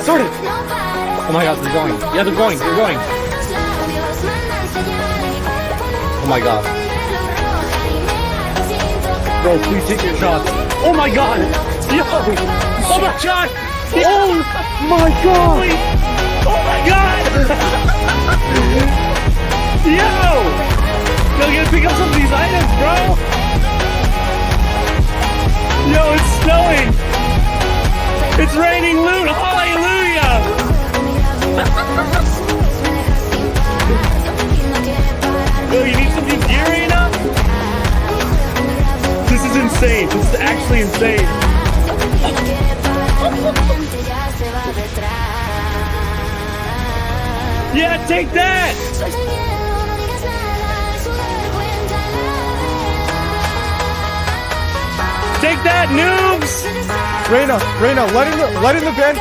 Sorted! Oh my god, they're going. Yeah, they're going. They're going. Oh my god. Bro, please take your shots. Oh my god! Yo! Oh my god! Oh my god! Oh my god! Yo! Yo, you gotta pick up some of these items, bro! Yo, it's snowing! It's raining loot! Hallelujah! Yo, you need some new gear right now? This is insane. This is actually insane. Yeah, take that! Take that, noobs! Reina, let in the van.